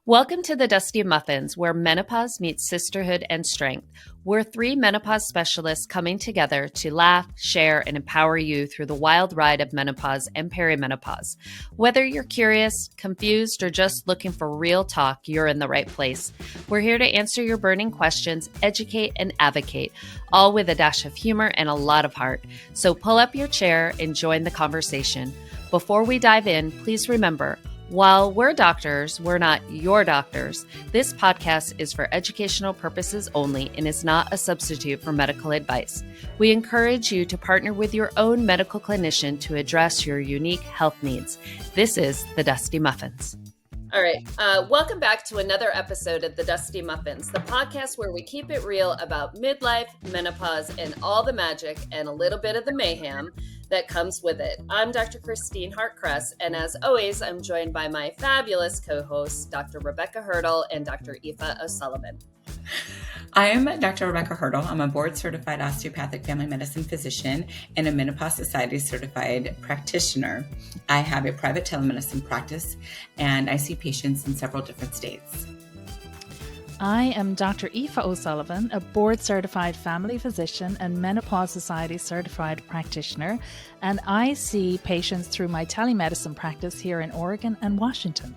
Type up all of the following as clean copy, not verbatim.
Welcome to the Dusty Muffins, where menopause meets sisterhood and strength. We're three menopause specialists coming together to laugh, share, and empower you through the wild ride of menopause and perimenopause. Whether you're curious, confused, or just looking for real talk, you're in the right place. We're here to answer your burning questions, educate, and advocate, all with a dash of humor and a lot of heart. So pull up your chair and join the conversation. Before we dive in, please remember, while we're doctors, we're not your doctors. This podcast is for educational purposes only and is not a substitute for medical advice. We encourage you to partner with your own medical clinician to address your unique health needs. This is the Dusty Muffins. All right. Welcome back to another episode of the Dusty Muffins, the podcast where we keep it real about midlife, menopause, and all the magic and a little bit of the mayhem that comes with it. I'm Dr. Christine Hart-Kress, and as always, I'm joined by my fabulous co-hosts, Dr. Rebecca Hurdle and Dr. Aoife O'Sullivan. I'm Dr. Rebecca Hurdle. I'm a board-certified osteopathic family medicine physician and a Menopause Society certified practitioner. I have a private telemedicine practice, and I see patients in several different states. I am Dr. Aoife O'Sullivan, a board-certified family physician and Menopause Society certified practitioner, and I see patients through my telemedicine practice here in Oregon and Washington.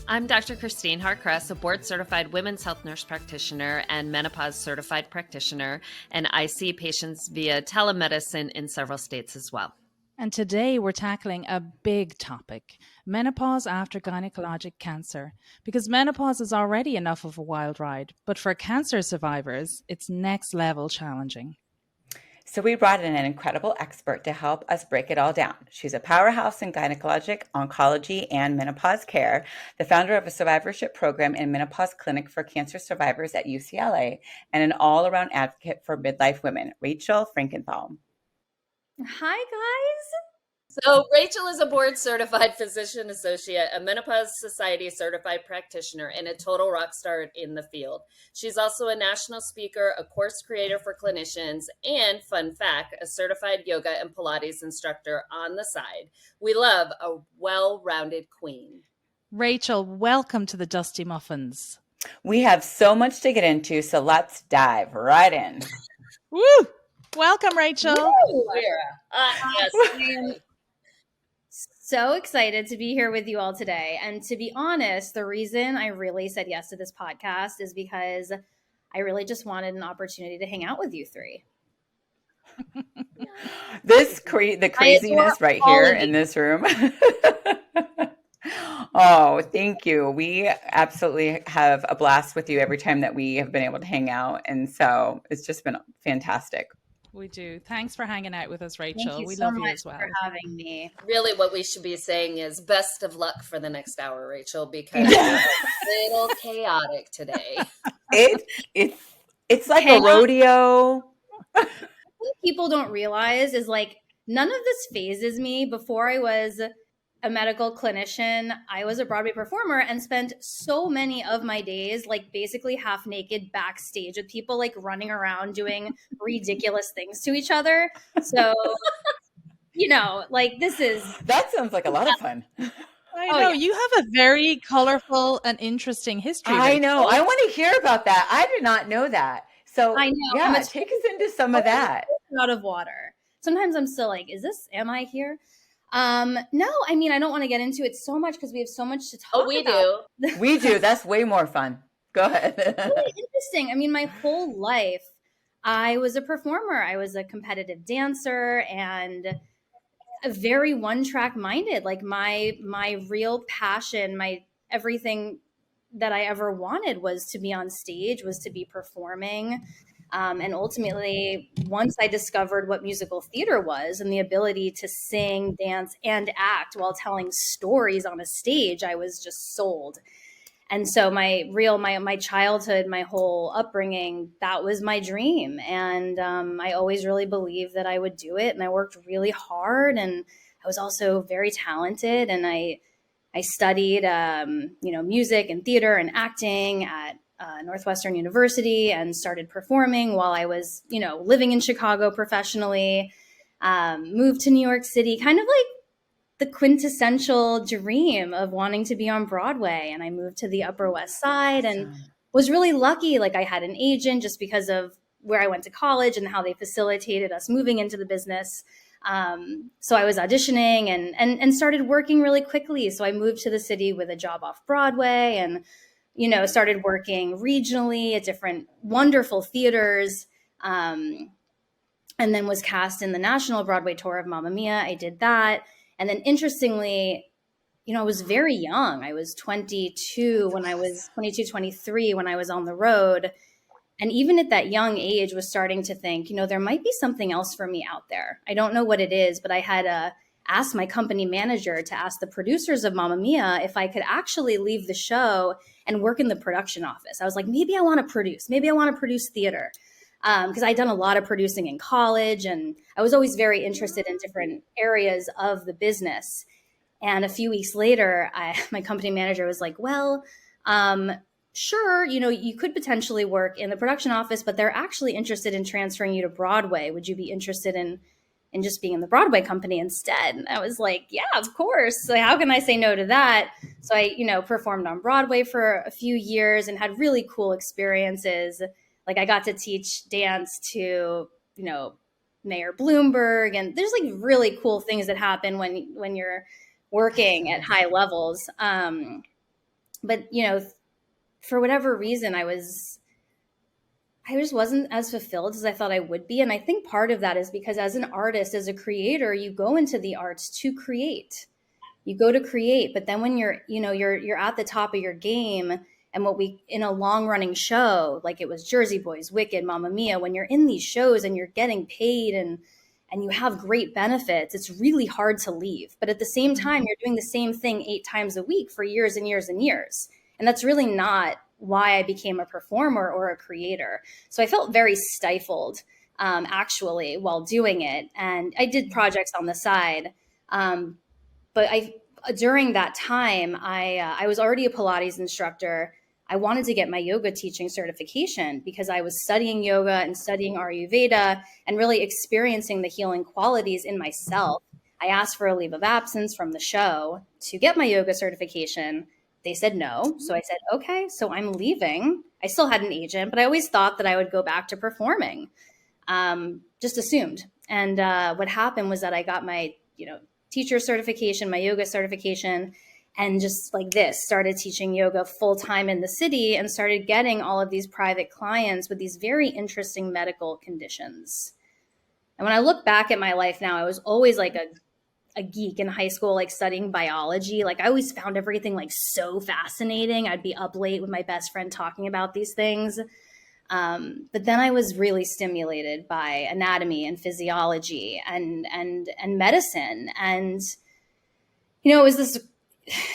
I'm Dr. Christine Hart-Kress, a board-certified women's health nurse practitioner and menopause certified practitioner, and I see patients via telemedicine in several states as well. And today we're tackling a big topic, menopause after gynecologic cancer, because menopause is already enough of a wild ride, but for cancer survivors, it's next level challenging. So we brought in an incredible expert to help us break it all down. She's a powerhouse in gynecologic, oncology, and menopause care, the founder of a survivorship program and menopause clinic for cancer survivors at UCLA, and an all-around advocate for midlife women, Rachel Frankenthal. Hi, guys. So Rachel is a board-certified physician associate, a Menopause Society certified practitioner, and a total rock star in the field. She's also a national speaker, a course creator for clinicians, and, fun fact, a certified yoga and Pilates instructor on the side. We love a well-rounded queen. Rachel, welcome to the Dusty Muffins. We have so much to get into, so let's dive right in. Woo! Welcome, Rachel. Yes. I am so excited to be here with you all today. And to be honest, the reason I really said yes to this podcast is because I really just wanted an opportunity to hang out with you three. The craziness right here in this room. Oh, thank you. We absolutely have a blast with you every time that we have been able to hang out. And so it's just been fantastic. We do. Thanks for hanging out with us, Rachel. Thank you we so love much you as well. for having me. Really what we should be saying is best of luck for the next hour, Rachel, because it's a little chaotic today. It's like a rodeo. What people don't realize is like none of this phases me. Before I was a medical clinician, I was a Broadway performer and spent so many of my days like basically half naked backstage with people like running around doing ridiculous things to each other. So, like that sounds like a lot of fun. I know. You have a very colorful and interesting history. I know. I want to hear about that. I did not know that. So I know. Yeah, take us into some of that. Out of water. Sometimes I'm still like, am I here? No, I mean, I don't want to get into it so much because we have so much to talk about. We do. That's way more fun. Go ahead. Really interesting. I mean, my whole life, I was a performer. I was a competitive dancer and a very one-track minded. Like my real passion, my everything that I ever wanted was to be on stage, was to be performing. And ultimately, once I discovered what musical theater was and the ability to sing, dance, and act while telling stories on a stage, I was just sold. And so my childhood, my whole upbringing, that was my dream. And I always really believed that I would do it. And I worked really hard. And I was also very talented. And I studied, music and theater and acting at Northwestern University and started performing while I was, living in Chicago professionally, moved to New York City, kind of like the quintessential dream of wanting to be on Broadway. And I moved to the Upper West Side and was really lucky. Like I had an agent just because of where I went to college and how they facilitated us moving into the business. So I was auditioning and started working really quickly. So I moved to the city with a job off Broadway and, started working regionally at different wonderful theaters. And then was cast in the national Broadway tour of Mamma Mia. I did that. And then interestingly, I was very young. I was 22, 23 when I was on the road. And even at that young age was starting to think, there might be something else for me out there. I don't know what it is, but I had asked my company manager to ask the producers of Mamma Mia if I could actually leave the show and work in the production office. I was like, maybe I want to produce. Maybe I want to produce theater. Because I'd done a lot of producing in college and I was always very interested in different areas of the business. And a few weeks later, my company manager was like, well, sure, you could potentially work in the production office, but they're actually interested in transferring you to Broadway. Would you be interested in just being in the Broadway company instead? And I was like, yeah, of course. So how can I say no to that? So I, performed on Broadway for a few years and had really cool experiences. Like I got to teach dance to, Mayor Bloomberg, and there's like really cool things that happen when you're working at high levels. But for whatever reason, I just wasn't as fulfilled as I thought I would be. And I think part of that is because as an artist, as a creator, you go into the arts to create. You go to create, but then when you're at the top of your game, and in a long running show, like it was Jersey Boys, Wicked, Mamma Mia, when you're in these shows and you're getting paid and you have great benefits, it's really hard to leave. But at the same time, you're doing the same thing 8 times a week for years and years and years. And that's really not why I became a performer or a creator. So I felt very stifled, actually, while doing it. And I did projects on the side. But during that time, I was already a Pilates instructor. I wanted to get my yoga teaching certification because I was studying yoga and studying Ayurveda and really experiencing the healing qualities in myself. I asked for a leave of absence from the show to get my yoga certification. They said no. So I said, okay, so I'm leaving. I still had an agent, but I always thought that I would go back to performing. Just assumed. And what happened was that I got my, teacher certification, my yoga certification, and just like this, started teaching yoga full time in the city and started getting all of these private clients with these very interesting medical conditions. And when I look back at my life now, I was always like a geek in high school, like studying biology. Like I always found everything like so fascinating. I'd be up late with my best friend talking about these things. But then I was really stimulated by anatomy and physiology and medicine. And, it was this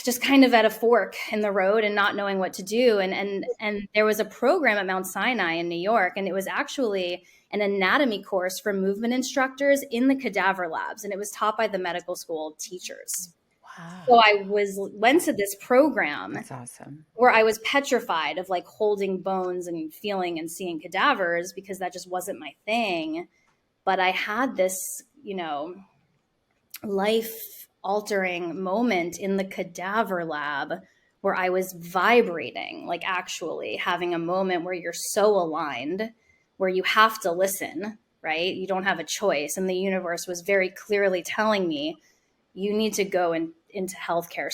just kind of at a fork in the road and not knowing what to do. And there was a program at Mount Sinai in New York, and it was actually an anatomy course for movement instructors in the cadaver labs. And it was taught by the medical school teachers. Wow. So I went to this program. That's awesome. Where I was petrified of like holding bones and feeling and seeing cadavers because that just wasn't my thing. But I had this, life altering moment in the cadaver lab where I was vibrating, like actually having a moment where you're so aligned, where you have to listen, right? You don't have a choice. And the universe was very clearly telling me, you need to go into healthcare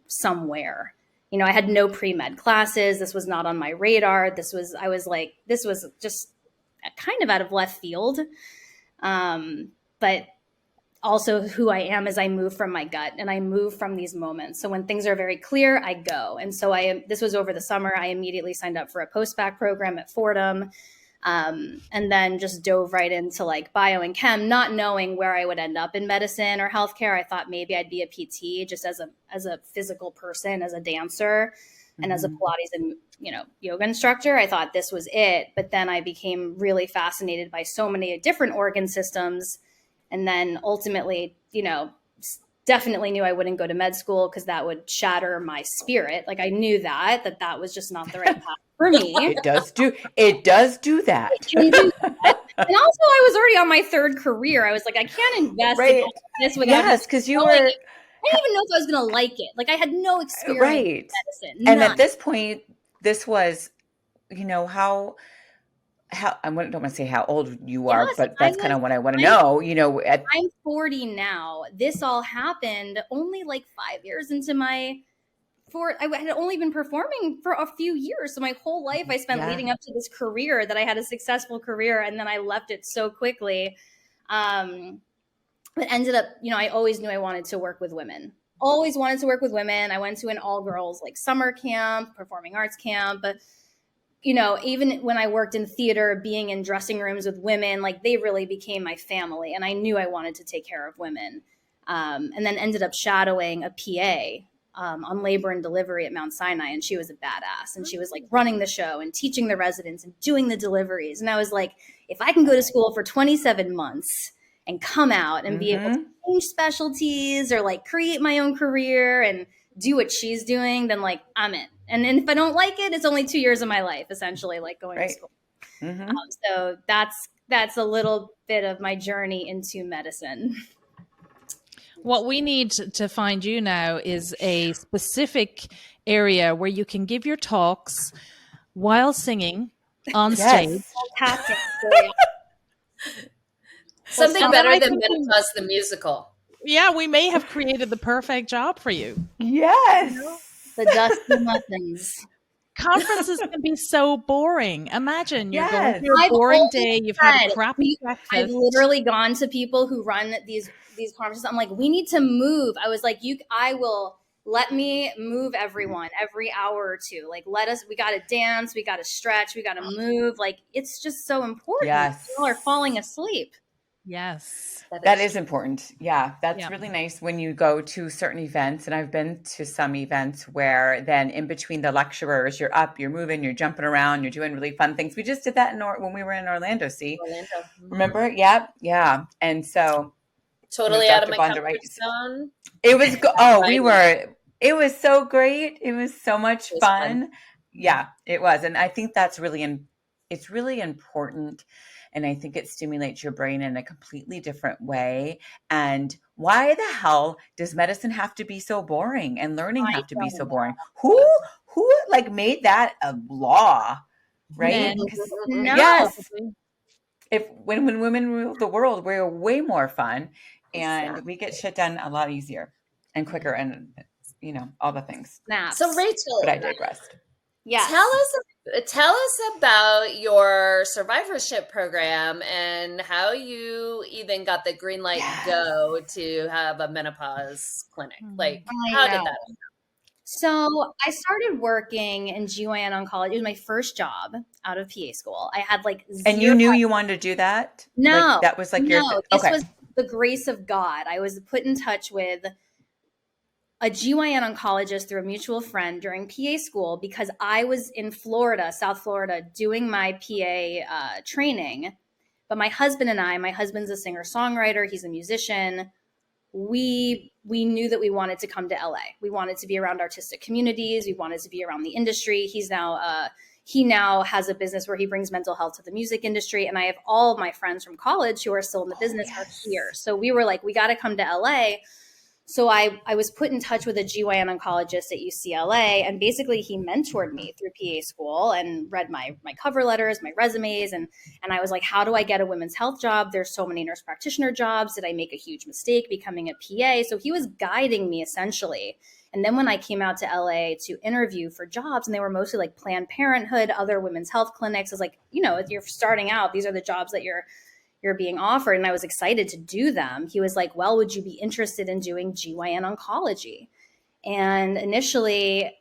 somewhere. I had no pre-med classes. This was not on my radar. This was just kind of out of left field. But also who I am as I move from my gut and I move from these moments. So when things are very clear, I go. And so this was over the summer. I immediately signed up for a post-bac program at Fordham. And then just dove right into like bio and chem, not knowing where I would end up in medicine or healthcare. I thought maybe I'd be a PT just as a physical person, as a dancer, and as a Pilates and yoga instructor. I thought this was it. But then I became really fascinated by so many different organ systems. And then ultimately, definitely knew I wouldn't go to med school because that would shatter my spirit. Like I knew that was just not the right path for me. It does do that. It can do that. And also I was already on my 3rd career. I was like, I can't invest in this without because you were didn't even know if I was going to like it. Like I had no experience Right. in medicine. And None. at this point, this was, how I don't want to say how old you are, Yes, but that's kind of what I want to I'm know, I'm 40 now. This all happened only like 5 years into I had only been performing for a few years. So my whole life I spent leading up to this career that I had a successful career, and then I left it so quickly. But ended up, I always knew I wanted to work with women. Always wanted to work with women. I went to an all girls like summer camp, performing arts camp. But, even when I worked in theater, being in dressing rooms with women, like they really became my family. And I knew I wanted to take care of women. And then ended up shadowing a PA on labor and delivery at Mount Sinai. And she was a badass. And she was like running the show and teaching the residents and doing the deliveries. And I was like, if I can go to school for 27 months and come out and be able to change specialties or like create my own career and do what she's doing, then like I'm in. And then if I don't like it, it's only 2 years of my life, essentially, like going to school. So that's a little bit of my journey into medicine. What we need to find you now is a specific area where you can give your talks while singing on stage. Fantastic. Something better than Menopause the musical. Yeah, we may have created the perfect job for you. Yes. The Dusty Muffins. Conferences can be so boring. Imagine you're going through a I've boring always day. You've had a crappy breakfast. I've literally gone to people who run these conferences. I'm like, we need to move. I was like, let me move everyone every hour or two. Like, we got to dance. We got to stretch. We got to move. Like, it's just so important. Yes. People are falling asleep. Yes. That is important. Yeah. That's really nice when you go to certain events. And I've been to some events where then in between the lecturers, you're up, you're moving, you're jumping around, you're doing really fun things. We just did that when we were in Orlando. Remember? Yeah. Yeah. And so totally out of my comfort zone. It was, it was so great. It was so much fun. Yeah, it was. And I think that's it's really important. And I think it stimulates your brain in a completely different way. And why the hell does medicine have to be so boring and learning have to be so boring? Who like made that a law, right? No. Yes. When women rule the world, we're way more fun and we get shit done a lot easier and quicker and all the things. So Rachel, but I digressed. Yeah. Tell us about your survivorship program and how you even got the green light go to have a menopause clinic. Like, how did that happen? So I started working in GYN oncology. It was my first job out of PA school. I had like zero. And you knew you wanted to do that? No. Like, that was like your this was the grace of God. I was put in touch with a GYN oncologist through a mutual friend during PA school because I was in Florida, South Florida, doing my PA training. But my husband and my husband's a singer-songwriter. He's a musician. We knew that we wanted to come to LA. We wanted to be around artistic communities. We wanted to be around the industry. He now has a business where he brings mental health to the music industry. And I have all of my friends from college who are still in the business are here. So we were like, we got to come to LA. So I was put in touch with a GYN oncologist at UCLA, and basically he mentored me through PA school and read my cover letters, my resumes, and I was like, how do I get a women's health job? There's so many nurse practitioner jobs. Did I make a huge mistake becoming a PA? So he was guiding me essentially. And then when I came out to LA to interview for jobs, and they were mostly like Planned Parenthood, other women's health clinics, I was like, if you're starting out, these are the jobs that you're being offered. And I was excited to do them. He was like, well, would you be interested in doing GYN oncology? And initially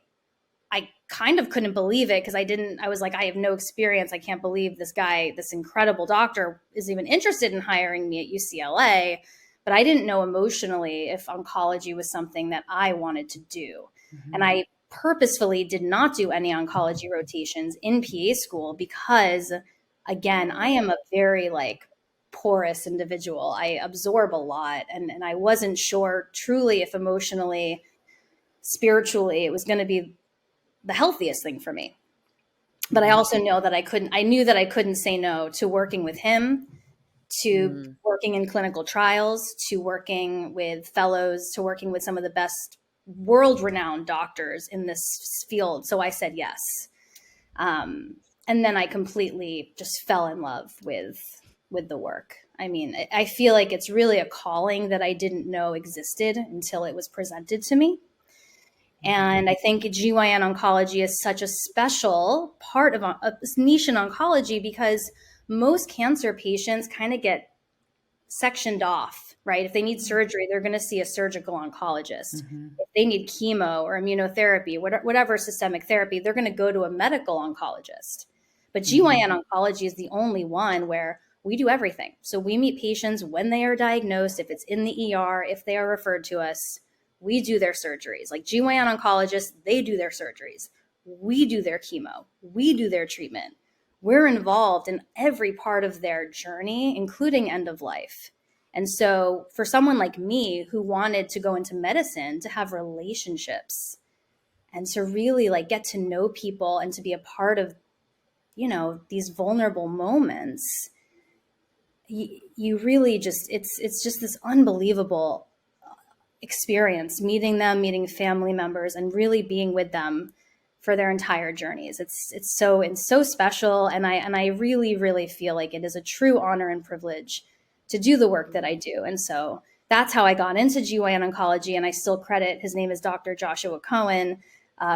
I kind of couldn't believe it because I was like, I have no experience. I can't believe this guy, this incredible doctor is even interested in hiring me at UCLA. But I didn't know emotionally if oncology was something that I wanted to do. Mm-hmm. And I purposefully did not do any oncology rotations in PA school because, again, I am a very porous individual. I absorb a lot. And I wasn't sure truly if emotionally, spiritually, it was going to be the healthiest thing for me. But I also know that I knew that I couldn't say no to working with him to working in clinical trials, to working with fellows, to working with some of the best world-renowned doctors in this field. So I said yes. And then I completely just fell in love with the work. I mean, I feel like it's really a calling that I didn't know existed until it was presented to me. And I think GYN oncology is such a special part of a niche in oncology because most cancer patients kind of get sectioned off, right? If they need surgery, they're going to see a surgical oncologist. If they need chemo or immunotherapy, whatever systemic therapy, they're going to go to a medical oncologist. But GYN oncology is the only one where we do everything. So we meet patients when they are diagnosed, if it's in the ER, if they are referred to us, we do their surgeries. Like GYN oncologists, they do their surgeries. We do their chemo. We do their treatment. We're involved in every part of their journey, including end of life. And so for someone like me who wanted to go into medicine, to have relationships and to really like get to know people and to be a part of, you know, these vulnerable moments, you really just, it's just this unbelievable experience, meeting them, meeting family members, and really being with them for their entire journeys. It's so special. And I really, really feel like it is a true honor and privilege to do the work that I do. And so that's how I got into GYN oncology. And I still credit, his name is Dr. Joshua Cohen,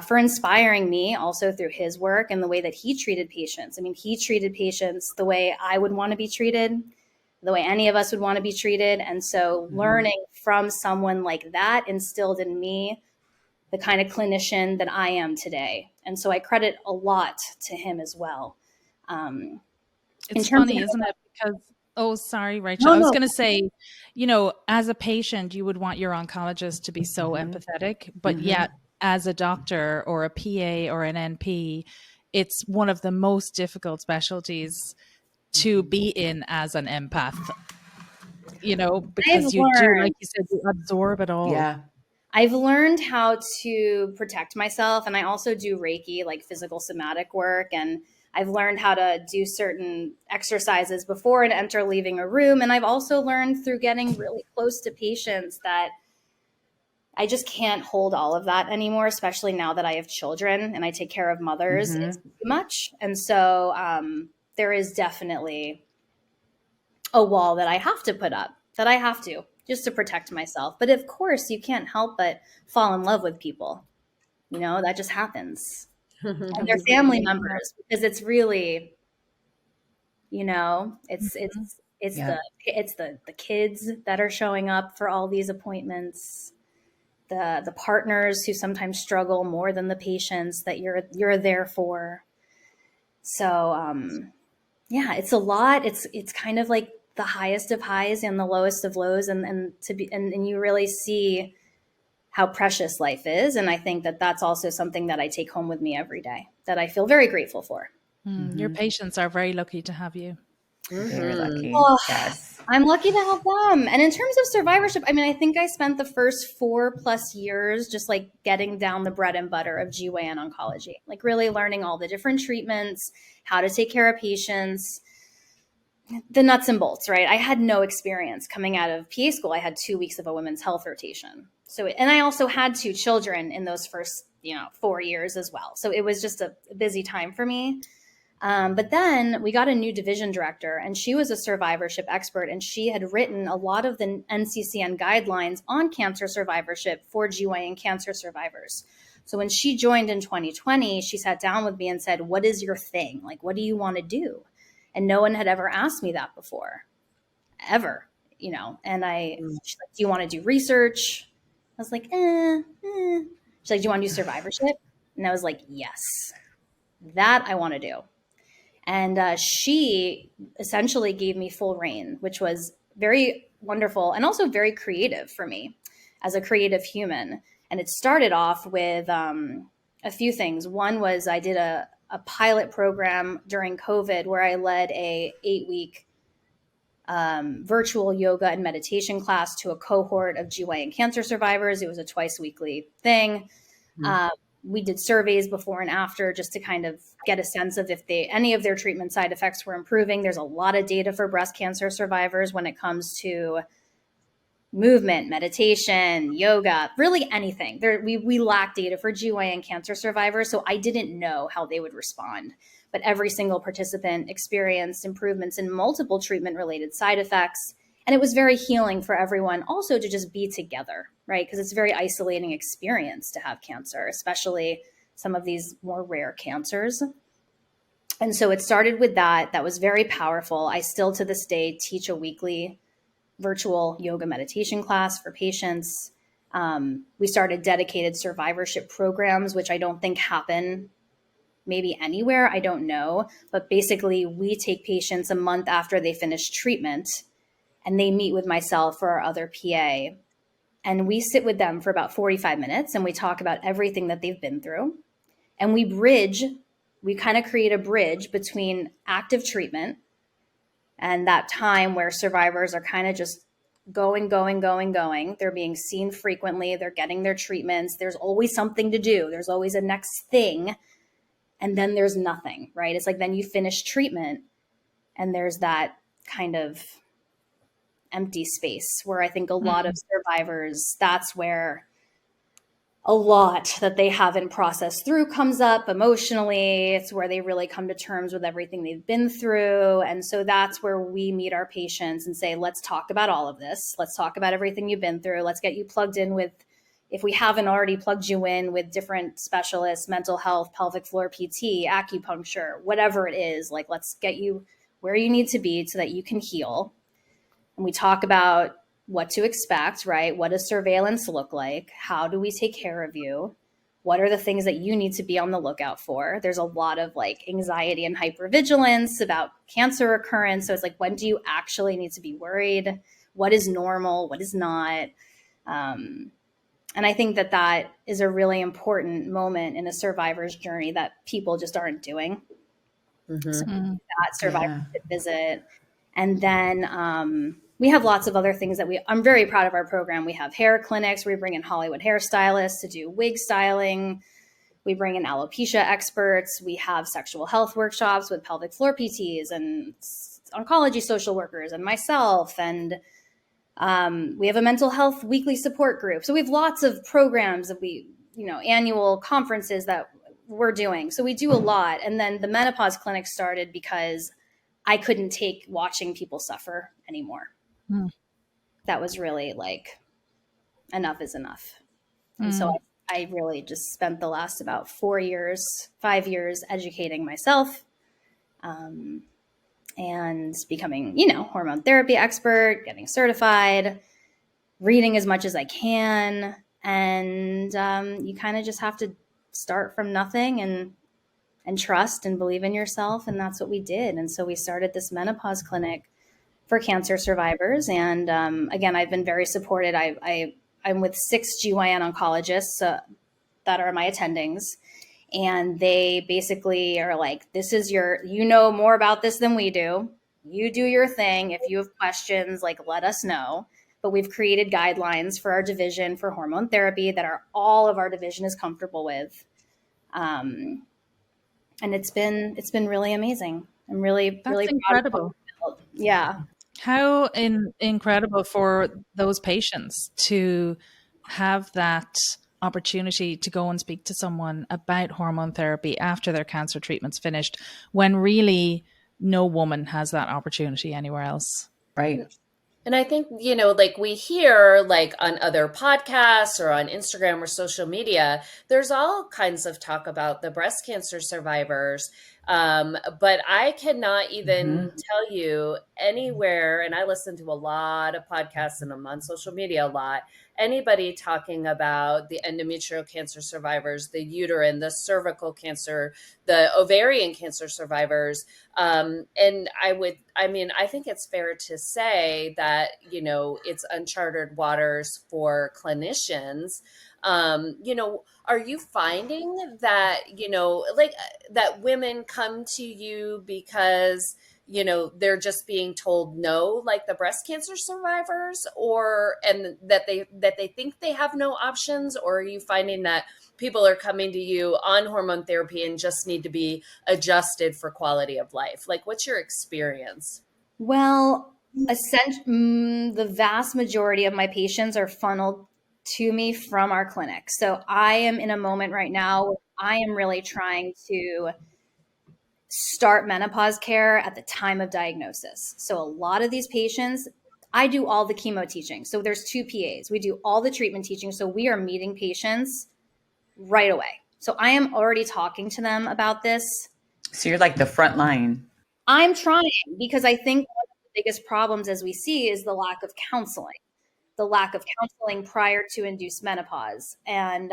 for inspiring me also through his work and the way that he treated patients. I mean, he treated patients the way I would want to be treated, the way any of us would want to be treated. And so learning from someone like that instilled in me the kind of clinician that I am today. And so I credit a lot to him as well. It's funny, isn't it? Because, oh, sorry, Rachel. I was going to say, you know, as a patient, you would want your oncologist to be so empathetic, but yet as a doctor or a PA or an NP, it's one of the most difficult specialties to be in as an empath, you know, because you do, like you said, you absorb it all. Yeah. I've learned how to protect myself, and I also do Reiki, like physical somatic work, and I've learned how to do certain exercises before and enter leaving a room. And I've also learned through getting really close to patients that I just can't hold all of that anymore, especially now that I have children and I take care of mothers. It's too much. And so there is definitely a wall that I have to put up, that I have to, just to protect myself. But of course, you can't help but fall in love with people. You know, that just happens. And their family members, because it's really, you know, it's the kids that are showing up for all these appointments, the partners who sometimes struggle more than the patients that you're there for. So yeah, it's a lot. It's kind of like the highest of highs and the lowest of lows, and you really see how precious life is. And I think that that's also something that I take home with me every day, that I feel very grateful for. Your patients are very lucky to have you. Very lucky. Oh, Yes. I'm lucky to have them. And in terms of survivorship, I mean, I think I spent the first 4+ years just like getting down the bread and butter of GYN oncology, like really learning all the different treatments, how to take care of patients, the nuts and bolts, right? I had no experience coming out of PA school. I had 2 weeks of a women's health rotation. So, and I also had 2 children in those first, 4 years as well. So it was just a busy time for me. But then we got a new division director, and she was a survivorship expert, and she had written a lot of the NCCN guidelines on cancer survivorship for GYN cancer survivors. So when she joined in 2020, she sat down with me and said, "What is your thing? Like, what do you want to do?" And no one had ever asked me that before, ever, and she's like, "Do you want to do research?" I was like, She's like, "Do you want to do survivorship?" And I was like, "Yes, that I want to do." And she essentially gave me full reign, which was very wonderful and also very creative for me as a creative human. And it started off with a few things. One was I did a pilot program during COVID where I led a 8-week virtual yoga and meditation class to a cohort of GYN cancer survivors. It was a twice weekly thing. We did surveys before and after just to kind of get a sense of if any of their treatment side effects were improving. There's a lot of data for breast cancer survivors when it comes to movement, meditation, yoga, really anything. We lack data for GYN cancer survivors, so I didn't know how they would respond. But every single participant experienced improvements in multiple treatment-related side effects. And it was very healing for everyone also to just be together, right? Because it's a very isolating experience to have cancer, especially some of these more rare cancers. And so it started with that. That was very powerful. I still to this day teach a weekly virtual yoga meditation class for patients. We started dedicated survivorship programs, which I don't think happen maybe anywhere. I don't know. But basically, we take patients a month after they finish treatment and they meet with myself or our other PA. And we sit with them for about 45 minutes and we talk about everything that they've been through. And we kind of create a bridge between active treatment and that time where survivors are kind of just going. They're being seen frequently. They're getting their treatments. There's always something to do. There's always a next thing. And then there's nothing, right? It's like then you finish treatment and there's that kind of empty space where I think a lot of survivors, that's where a lot that they haven't processed through comes up emotionally. It's where they really come to terms with everything they've been through. And so that's where we meet our patients and say, let's talk about all of this. Let's talk about everything you've been through. Let's get you plugged in with, if we haven't already plugged you in with different specialists, mental health, pelvic floor PT, acupuncture, whatever it is, like let's get you where you need to be so that you can heal. And we talk about what to expect, right? What does surveillance look like? How do we take care of you? What are the things that you need to be on the lookout for? There's a lot of like anxiety and hypervigilance about cancer recurrence. So it's like, when do you actually need to be worried? What is normal? What is not? And I think that that is a really important moment in a survivor's journey that people just aren't doing. Mm-hmm. So that survivorship visit. And then we have lots of other things that I'm very proud of our program. We have hair clinics. We bring in Hollywood hairstylists to do wig styling. We bring in alopecia experts. We have sexual health workshops with pelvic floor PTs and oncology social workers and myself. And we have a mental health weekly support group. So we have lots of programs that annual conferences that we're doing. So we do a lot. And then the menopause clinic started because I couldn't take watching people suffer anymore. That was really like, enough is enough. And so I really just spent the last about 5 years educating myself and becoming, hormone therapy expert, getting certified, reading as much as I can. And you kind of just have to start from nothing and trust and believe in yourself. And that's what we did. And so we started this menopause clinic for cancer survivors. And again, I've been very supported. I'm with 6 GYN oncologists that are my attendings. And they basically are like, this is you know more about this than we do. You do your thing. If you have questions, like, let us know. But we've created guidelines for our division for hormone therapy that all of our division is comfortable with. And it's been really amazing. I'm really incredible. Yeah. How incredible for those patients to have that opportunity to go and speak to someone about hormone therapy after their cancer treatment's finished, when really no woman has that opportunity anywhere else. Right. And I think, like we hear like on other podcasts or on Instagram or social media, there's all kinds of talk about the breast cancer survivors. But I cannot even tell you anywhere, and I listen to a lot of podcasts and I'm on social media a lot, anybody talking about the endometrial cancer survivors, the uterine, the cervical cancer, the ovarian cancer survivors. And I think it's fair to say that, it's uncharted waters for clinicians. Are you finding that, like that women come to you because, they're just being told no, like the breast cancer survivors, and that they think they have no options? Or are you finding that people are coming to you on hormone therapy and just need to be adjusted for quality of life? Like, what's your experience? Well, the vast majority of my patients are funneled to me from our clinic. So I am in a moment right now where I am really trying to start menopause care at the time of diagnosis. So a lot of these patients, I do all the chemo teaching. So there's 2 PAs. We do all the treatment teaching. So we are meeting patients right away. So I am already talking to them about this. So you're like the front line. I'm trying, because I think one of the biggest problems, as we see, is the lack of counseling prior to induced menopause. And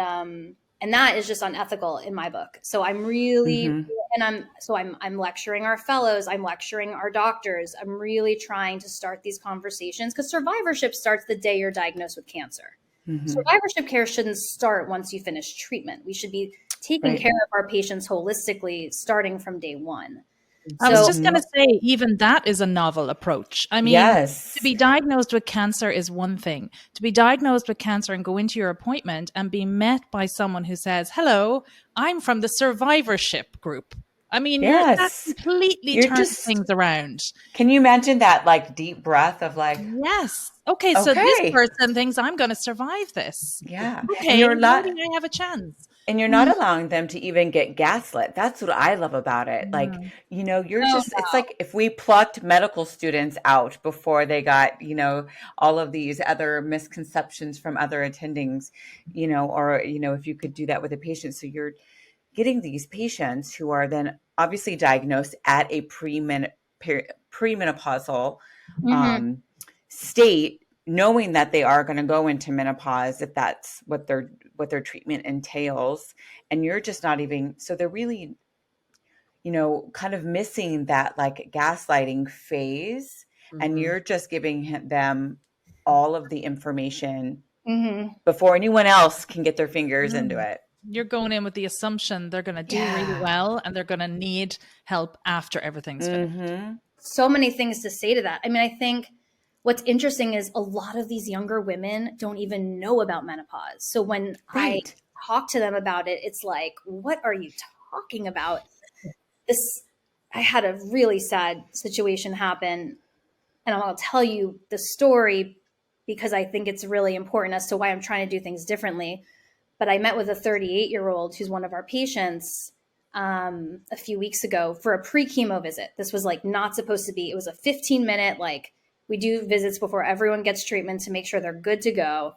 that is just unethical in my book. So I'm really, I'm lecturing our fellows, I'm lecturing our doctors. I'm really trying to start these conversations, because survivorship starts the day you're diagnosed with cancer. Survivorship care shouldn't start once you finish treatment. We should be taking care of our patients holistically, starting from day one. I was just going to say, even that is a novel approach. I mean, to be diagnosed with cancer is one thing. To be diagnosed with cancer and go into your appointment and be met by someone who says, "Hello, I'm from the survivorship group." I mean, that completely turns things around. Can you imagine that, like, deep breath of like, yes. Okay, so this person thinks I'm going to survive this. Yeah. Okay, and you're not, maybe I have a chance. And you're not allowing them to even get gaslit. That's what I love about it. Like, it's like if we plucked medical students out before they got, all of these other misconceptions from other attendings, or, if you could do that with a patient. So you're getting these patients who are then obviously diagnosed at a premenopausal state, knowing that they are going to go into menopause, if that's what their treatment entails. And you're just not even, so they're really, kind of missing that like gaslighting phase. And you're just giving them all of the information before anyone else can get their fingers into it. You're going in with the assumption they're going to do really well and they're going to need help after everything's finished. So many things to say to that. I mean, I think what's interesting is a lot of these younger women don't even know about menopause. So when I talk to them about it, it's like, what are you talking about? I had a really sad situation happen, and I'll tell you the story because I think it's really important as to why I'm trying to do things differently. But I met with a 38-year-old who's one of our patients a few weeks ago for a pre-chemo visit. This was like not supposed to be. It was a 15-minute, like, we do visits before everyone gets treatment to make sure they're good to go.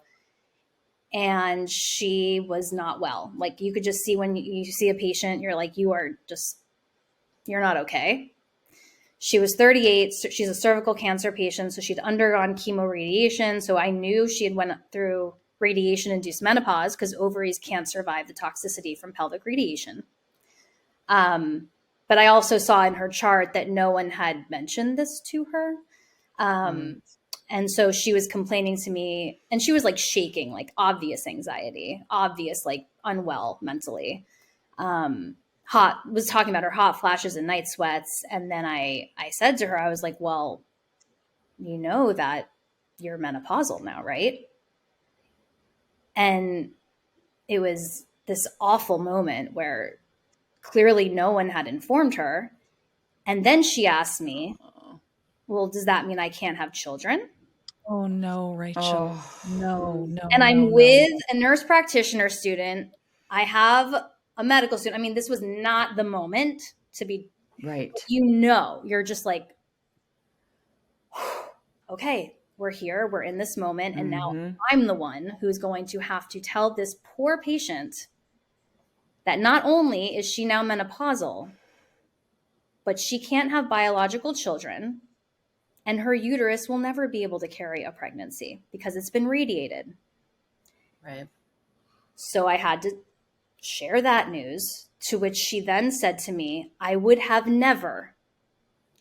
And she was not well. Like, you could just see when you see a patient, you're like, you're not okay. She was 38. So she's a cervical cancer patient. So she'd undergone chemoradiation. So I knew she had went through radiation-induced menopause because ovaries can't survive the toxicity from pelvic radiation. But I also saw in her chart that no one had mentioned this to her. And so she was complaining to me, and she was like shaking, like obvious anxiety, obvious, like unwell mentally. Was talking about her hot flashes and night sweats. And then I said to her, I was like, well, you know that you're menopausal now, right? And it was this awful moment where clearly no one had informed her. And then she asked me, well, does that mean I can't have children? Oh, no, Rachel. No. And I'm with a nurse practitioner student. I have a medical student. I mean, this was not the moment to be right. You're just like, okay, we're here. We're in this moment. And now I'm the one who's going to have to tell this poor patient that not only is she now menopausal, but she can't have biological children. And her uterus will never be able to carry a pregnancy because it's been radiated. Right. So I had to share that news, to which she then said to me, I would have never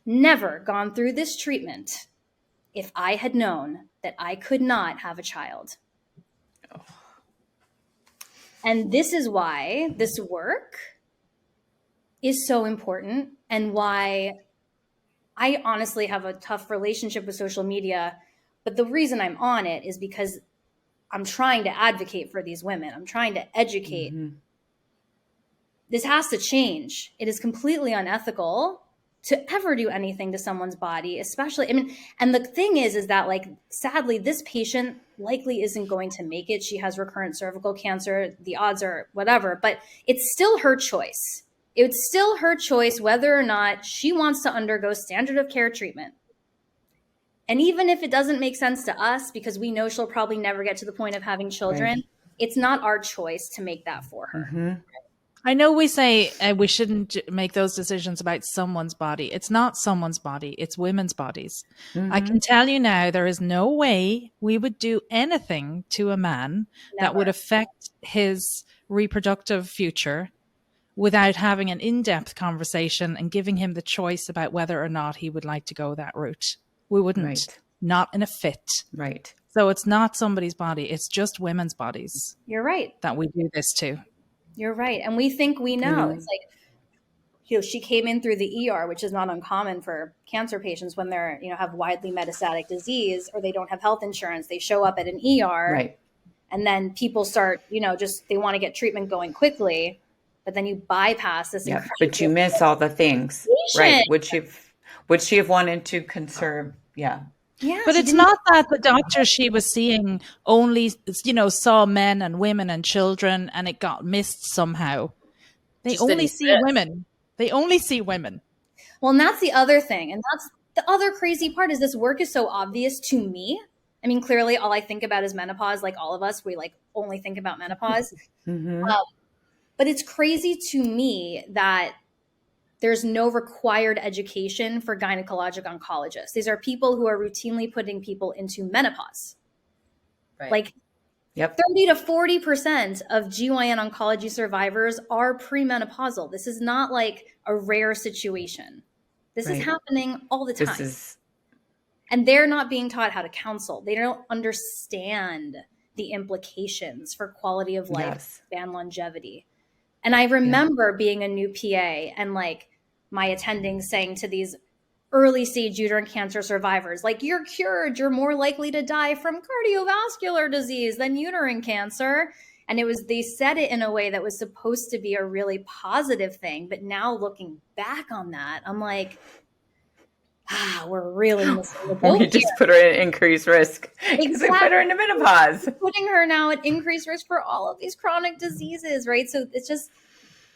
gone through this treatment if I had known that I could not have a child. Oh. And this is why this work is so important, and why I honestly have a tough relationship with social media, but the reason I'm on it is because I'm trying to advocate for these women. I'm trying to educate. This has to change. It is completely unethical to ever do anything to someone's body, especially, I mean, and the thing is that like, sadly, this patient likely isn't going to make it. She has recurrent cervical cancer. The odds are whatever, but it's still her choice. It's still her choice whether or not she wants to undergo standard of care treatment. And even if it doesn't make sense to us, because we know she'll probably never get to the point of having children, Right. it's not our choice to make that for her. I know we say we shouldn't make those decisions about someone's body. It's not someone's body. It's women's bodies. I can tell you now, there is no way we would do anything to a man that would affect his reproductive future without having an in-depth conversation and giving him the choice about whether or not he would like to go that route. We wouldn't. Right. Not in a fit. Right. So it's not somebody's body. It's just women's bodies You're right. that we do this to. You're right. And we think we know. It's like, she came in through the ER, which is not uncommon for cancer patients when they're, have widely metastatic disease or they don't have health insurance. They show up at an ER. Right. And then people start, they want to get treatment going quickly, but then you bypass this. Yeah. But you miss all the things, right? Would she have wanted to conserve? Yeah. Yeah. But it's not that the doctor she was seeing only, saw men and women and children and it got missed somehow. They only see women. They only see women. Well, and that's the other thing. And that's the other crazy part is this work is so obvious to me. I mean, clearly all I think about is menopause. Like all of us, we like only think about menopause. But it's crazy to me that there's no required education for gynecologic oncologists. These are people who are routinely putting people into menopause. Right. Like 30 to 40% of GYN oncology survivors are premenopausal. This is not like a rare situation. This is happening all the time. And they're not being taught how to counsel. They don't understand the implications for quality of life and longevity. And I remember being a new PA and like my attendings saying to these early stage uterine cancer survivors, like, you're cured, you're more likely to die from cardiovascular disease than uterine cancer. And they said it in a way that was supposed to be a really positive thing. But now looking back on that, I'm like, we're really missing the boat. We just put her at increased risk. Exactly. We put her into menopause. Putting her now at increased risk for all of these chronic diseases, right? So it's just,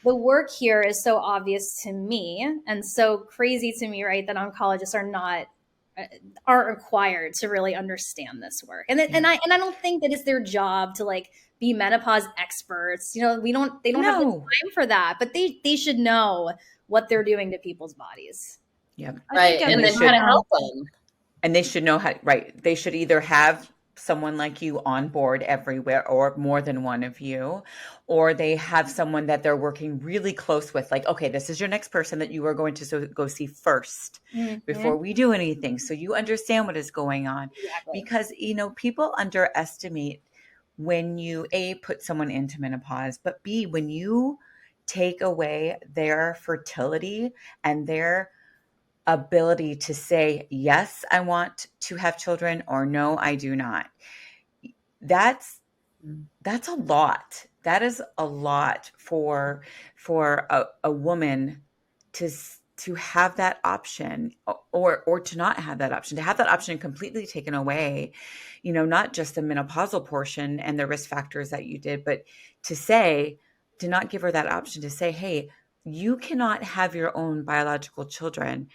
the work here is so obvious to me and so crazy to me, right? That oncologists aren't required to really understand this work. And I don't think that it's their job to like be menopause experts. They don't have the time for that, but they should know what they're doing to people's bodies. Yeah. Right. And then try to help them. And they should know how, they should either have someone like you on board everywhere or more than one of you, or they have someone that they're working really close with. Like, okay, this is your next person that you are going to go see first before we do anything. So you understand what is going on. Exactly. Because, people underestimate when you, A, put someone into menopause, but B, when you take away their fertility and their ability to say, yes, I want to have children, or no, I do not. That's a lot. That is a lot for a woman to have that option or to not have that option, to have that option completely taken away, not just the menopausal portion and the risk factors that you did, but to not give her that option to say, hey, you cannot have your own biological children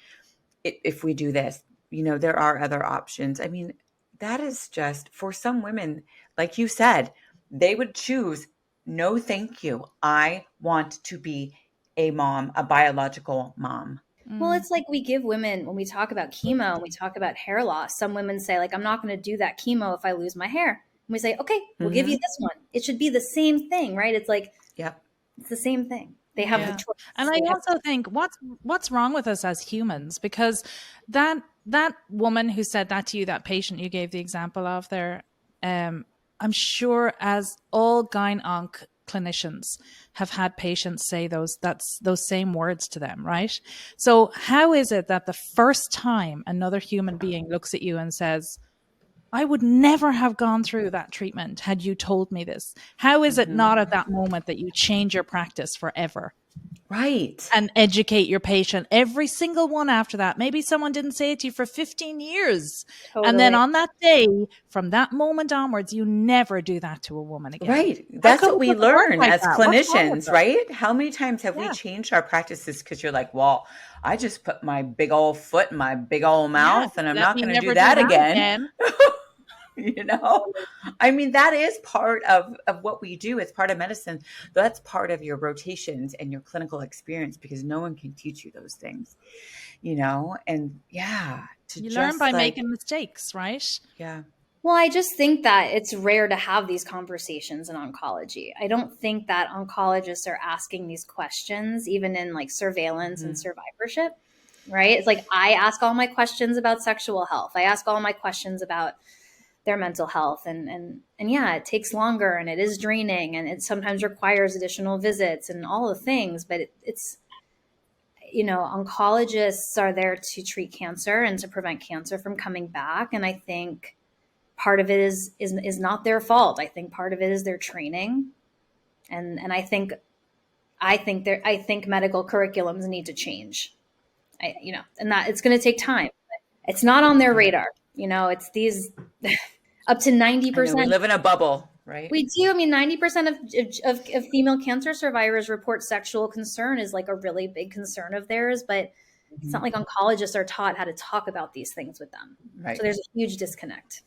if we do this. There are other options. I mean, that is just, for some women, like you said, they would choose, no, thank you. I want to be a mom, a biological mom. Well, it's like we give women, when we talk about chemo and we talk about hair loss, some women say, like, I'm not going to do that chemo if I lose my hair. And we say, okay, we'll give you this one. It should be the same thing, right? It's like, it's the same thing. They have the choice. And I also think what's wrong with us as humans, because that woman who said that to you, that patient you gave the example of there, I'm sure as all gyn onc clinicians have had patients say those same words to them, right? So how is it that the first time another human being looks at you and says, I would never have gone through that treatment had you told me this? How is it not at that moment that you change your practice forever? Right. And educate your patient, every single one after that. Maybe someone didn't say it to you for 15 years. Totally. And then on that day, from that moment onwards, you never do that to a woman again. Right. That's what we learn as What's wrong with clinicians, them? right? How many times have we Yeah. changed our practices because you're like, well, I just put my big old foot in my big old mouth and I'm Let not me going to do never that again. again. I mean, that is part of what we do. It's part of medicine. That's part of your rotations and your clinical experience because no one can teach you those things, and You learn by making mistakes, right? Yeah. Well, I just think that it's rare to have these conversations in oncology. I don't think that oncologists are asking these questions, even in like surveillance and survivorship, right? It's like I ask all my questions about sexual health. I ask all my questions about their mental health, and yeah, it takes longer and it is draining and it sometimes requires additional visits and all the things. But it's oncologists are there to treat cancer and to prevent cancer from coming back, and I think part of it is not their fault. I think part of it is their training, and I think medical curriculums need to change. And that it's going to take time. It's not on their radar. It's these up to 90%. We live in a bubble, right? We do. I mean, 90% of female cancer survivors report sexual concern is like a really big concern of theirs, but it's not like oncologists are taught how to talk about these things with them. Right. So there's a huge disconnect.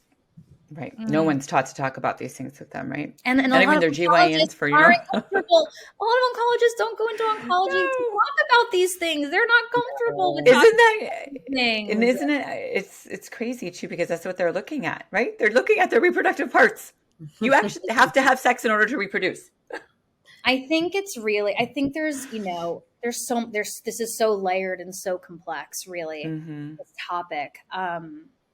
Right. No one's taught to talk about these things with them, right? And not even their GYNs for, a lot of oncologists don't go into oncology to talk about these things. They're not comfortable with Isn't that things. And isn't it it's crazy too, because that's what they're looking at, right? They're looking at their reproductive parts. You actually have to have sex in order to reproduce. I think there's this is so layered and so complex, really, this topic.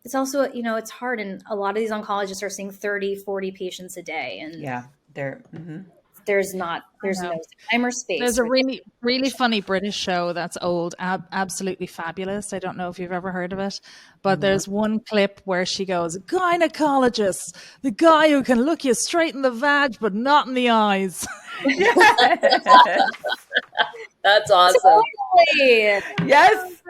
It's also, it's hard. And a lot of these oncologists are seeing 30, 40 patients a day. And there's no time or space. There's a really, really funny British show that's old, Absolutely Fabulous. I don't know if you've ever heard of it, but there's one clip where she goes, gynecologist, the guy who can look you straight in the vag, but not in the eyes. That's awesome. Totally. Yes.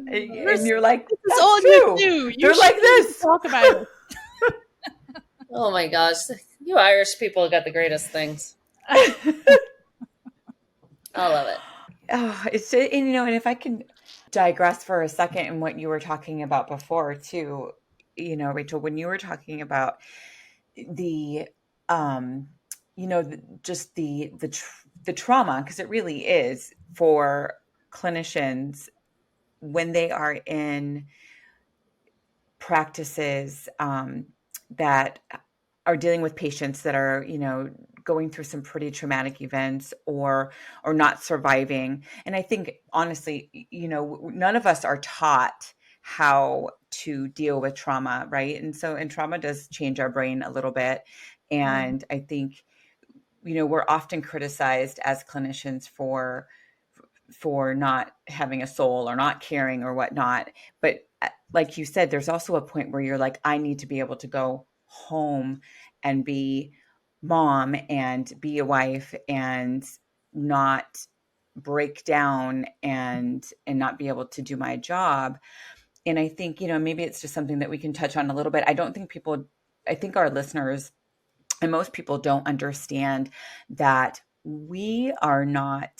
And you're like, this is all you do. They're like this. Talk about it. Oh my gosh. You Irish people got the greatest things. I love it. Oh, and if I can digress for a second in what you were talking about before too, Rachel, when you were talking about the, just the trauma, because it really is for clinicians when they are in practices that are dealing with patients that are, going through some pretty traumatic events or not surviving. And I think honestly, none of us are taught how to deal with trauma, right? And trauma does change our brain a little bit. And I think, we're often criticized as clinicians for not having a soul or not caring or whatnot. But like you said, there's also a point where you're like, I need to be able to go home and be mom and be a wife and not break down and not be able to do my job. And I think, maybe it's just something that we can touch on a little bit. I think our listeners and most people don't understand that we are not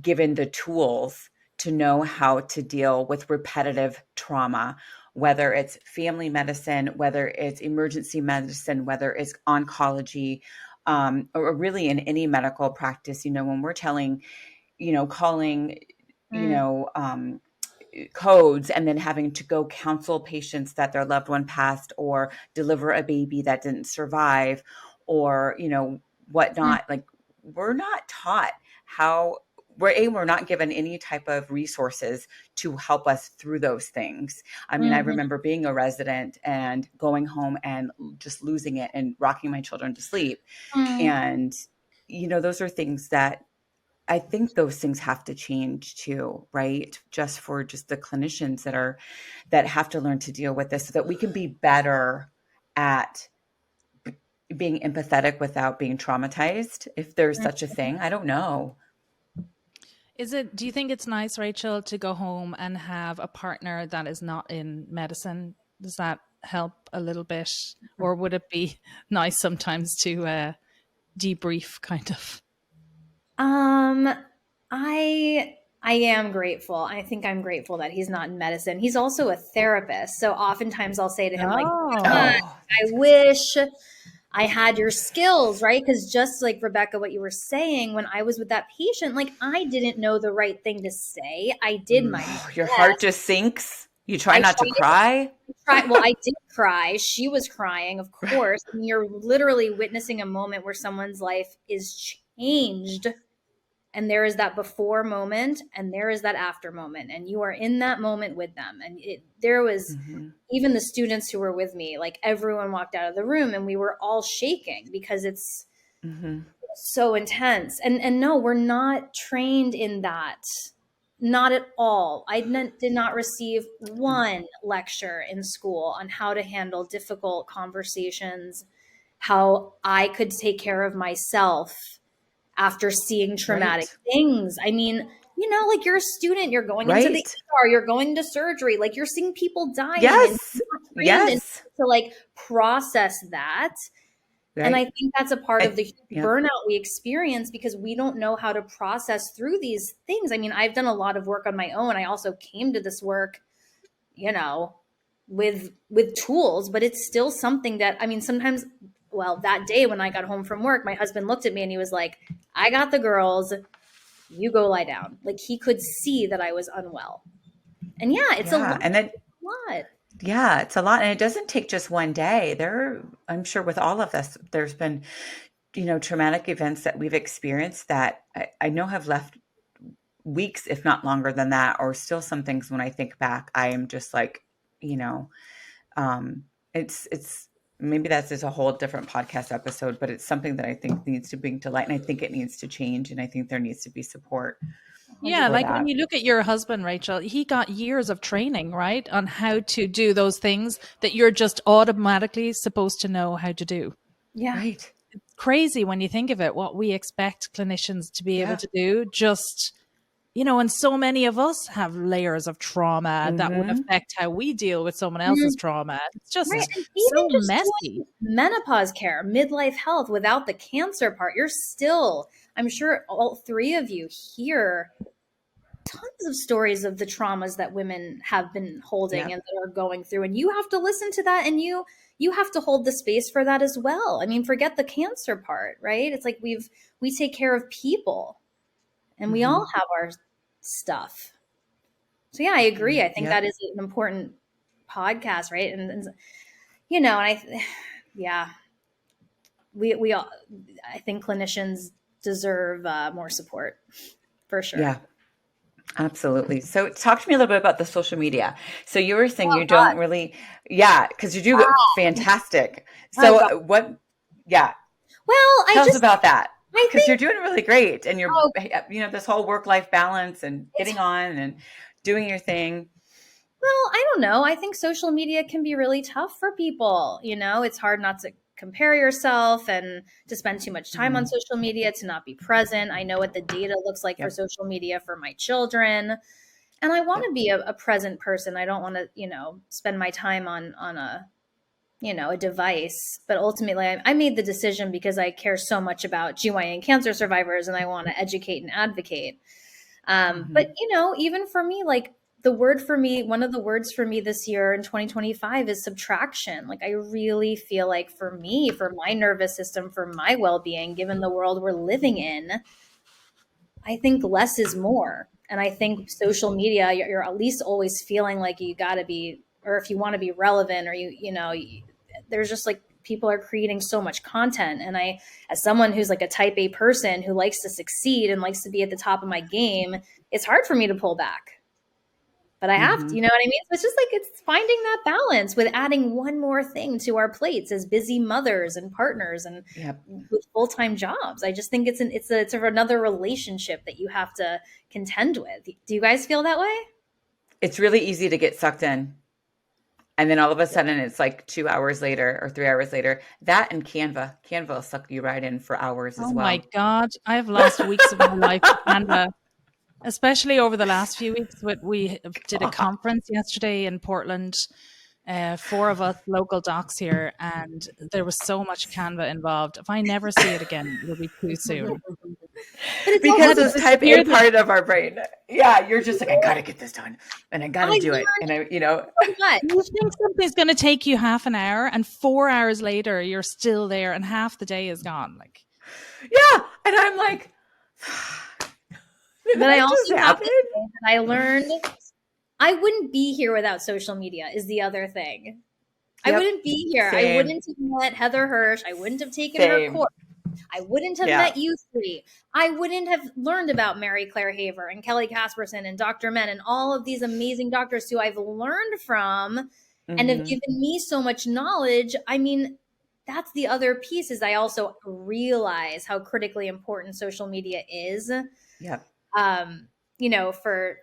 given the tools to know how to deal with repetitive trauma, whether it's family medicine, whether it's emergency medicine, whether it's oncology, or really in any medical practice. When we're calling, codes and then having to go counsel patients that their loved one passed or deliver a baby that didn't survive or, whatnot, like we're not taught how we're not given any type of resources to help us through those things. I mean, I remember being a resident and going home and just losing it and rocking my children to sleep. And, those are things that I think those things have to change too, right? Just for just the clinicians that have to learn to deal with this so that we can be better at being empathetic without being traumatized, if there's such a thing. I don't know. Do you think it's nice, Rachel, to go home and have a partner that is not in medicine? Does that help a little bit? Or would it be nice sometimes to debrief kind of? I am grateful. I think I'm grateful that he's not in medicine. He's also a therapist. So oftentimes I'll say to him, like, I wish I had your skills, right? Because just like Rebecca, what you were saying, when I was with that patient, like I didn't know the right thing to say. I did my best. Your heart just sinks. You try not to cry. Well, I did cry. She was crying, of course. And you're literally witnessing a moment where someone's life is changed. And there is that before moment and there is that after moment. And you are in that moment with them. And there was even the students who were with me, like everyone walked out of the room and we were all shaking because it's so intense. And no, we're not trained in that. Not at all. I did not receive one lecture in school on how to handle difficult conversations, how I could take care of myself after seeing traumatic things. I mean, like you're a student, you're going into the ER, you're going to surgery, like you're seeing people dying. Yes. And to like process that. Right. And I think that's a part of the burnout we experience because we don't know how to process through these things. I mean, I've done a lot of work on my own. I also came to this work, with tools, but it's still something that, I mean, sometimes, that day when I got home from work, my husband looked at me and he was like, I got the girls, you go lie down. Like he could see that I was unwell. And it's a lot. And then, yeah, it's a lot. And it doesn't take just one day. I'm sure with all of us, there's been, traumatic events that we've experienced that I know have left weeks, if not longer than that, or still some things when I think back, I am just like, it's maybe that's just a whole different podcast episode, but it's something that I think needs to bring to light and I think it needs to change. And I think there needs to be support. Yeah, like when you look at your husband, Rachel, he got years of training, right, on how to do those things that you're just automatically supposed to know how to do. Yeah. Right. It's crazy when you think of it, what we expect clinicians to be able to do, just, and so many of us have layers of trauma that would affect how we deal with someone else's trauma. It's just so messy. Menopause care, midlife health, without the cancer part, you're still, I'm sure all three of you hear tons of stories of the traumas that women have been holding and that are going through. And you have to listen to that and you have to hold the space for that as well. I mean, forget the cancer part, right? It's like we take care of people and we all have our stuff. So I agree. I think that is an important podcast, right? And we all, I think clinicians deserve more support for sure. Yeah, absolutely. So talk to me a little bit about the social media. So you were saying you don't really, because you do fantastic. So what, well, tell us about that. Because you're doing really great and you're, this whole work-life balance and getting on and doing your thing. Well, I don't know. I think social media can be really tough for people. It's hard not to compare yourself and to spend too much time on social media, to not be present. I know what the data looks like for social media for my children. And I want to be a present person. I don't want to, spend my time on a device. But ultimately, I made the decision because I care so much about GYN cancer survivors and I want to educate and advocate. But, even for me, like one of the words for me this year in 2025 is subtraction. Like I really feel like for me, for my nervous system, for my well-being, given the world we're living in, I think less is more. And I think social media, you're at least always feeling like you got to be, or if you want to be relevant or there's just like people are creating so much content. And I, as someone who's like a type A person who likes to succeed and likes to be at the top of my game, it's hard for me to pull back. But I have to, you know what I mean? So it's just like, it's finding that balance with adding one more thing to our plates as busy mothers and partners and with full-time jobs. I just think it's sort of another relationship that you have to contend with. Do you guys feel that way? It's really easy to get sucked in. And then all of a sudden it's like 2 hours later or 3 hours later, that and Canva will suck you right in for hours as well. Oh my God. I've lost weeks of my life to Canva. Especially over the last few weeks, we did a conference yesterday in Portland, 4 of us local docs here, and there was so much Canva involved. If I never see it again, it'll be too soon. Because it's type A part of our brain. Yeah, you're just like, I gotta get this done, and I gotta do it, and you think something's going to take you half an hour, and 4 hours later, you're still there, and half the day is gone. like, yeah, and I'm like. But I also have to say that I learned I wouldn't be here without social media is the other thing. I wouldn't be here. Same. I wouldn't have met Heather Hirsch. I wouldn't have taken her course. I wouldn't have met you three. I wouldn't have learned about Mary Claire Haver and Kelly Casperson and Dr. Men and all of these amazing doctors who I've learned from and have given me so much knowledge. I mean, that's the other piece is I also realize how critically important social media is. Yeah. You know, for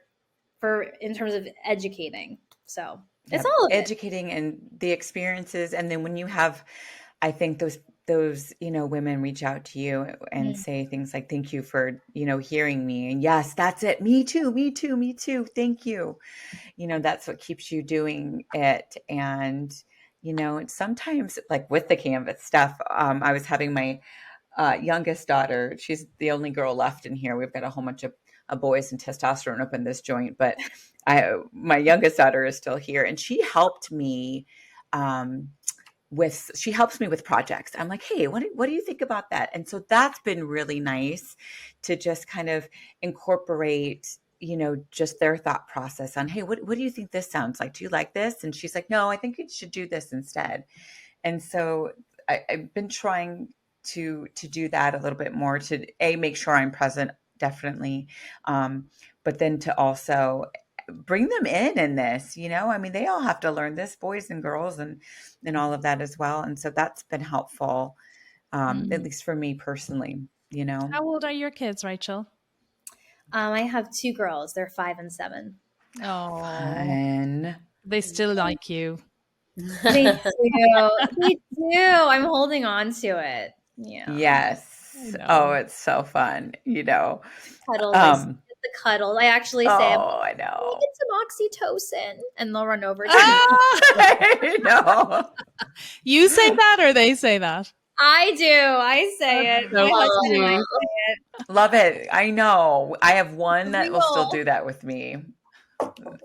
in terms of educating. So it's all of educating and the experiences. And then when you have, I think those, you know, women reach out to you and say things like, thank you for, you know, hearing me. And yes, that's it. Me too. Thank you. You know, that's what keeps you doing it. And, you know, sometimes like with the Canvas stuff, I was having my youngest daughter, she's the only girl left in here. We've got a whole bunch of boys and testosterone up in this joint, but my youngest daughter is still here, and she helped me with projects. I'm like, hey, what do you think about that? And so that's been really nice to just kind of incorporate, you know, just their thought process on, hey, what do you think this sounds like? Do you like this? And she's like, no, I think you should do this instead. And so I've been trying to do that a little bit more to make sure I'm present, definitely. But then to also bring them in this, you know, I mean, they all have to learn this, boys and girls and all of that as well. And so that's been helpful, at least for me personally, you know. How old are your kids, Rachel? I have 2 girls. They're 5 and 7. Oh, fun. They still like you. They do. They do. I'm holding on to it. Yeah. Yes. Oh, it's so fun. You know, cuddles. The cuddles. I actually say, I know. Get some oxytocin, and they'll run over to me. I know. You say that, or they say that? I do. I say it. Love it. I know. I have one that will still do that with me.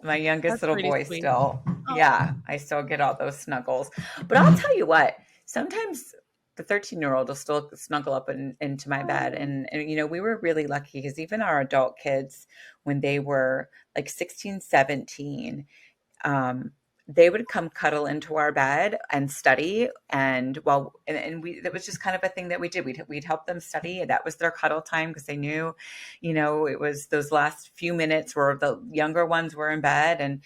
My youngest little boy sweet. Still. Oh. Yeah, I still get all those snuggles. But I'll tell you what, sometimes the 13-year-old will still snuggle up into my bed. And, you know, we were really lucky because even our adult kids, when they were like 16, 17, they would come cuddle into our bed and study. And that was just kind of a thing that we did. We'd help them study. And that was their cuddle time because they knew, you know, it was those last few minutes where the younger ones were in bed.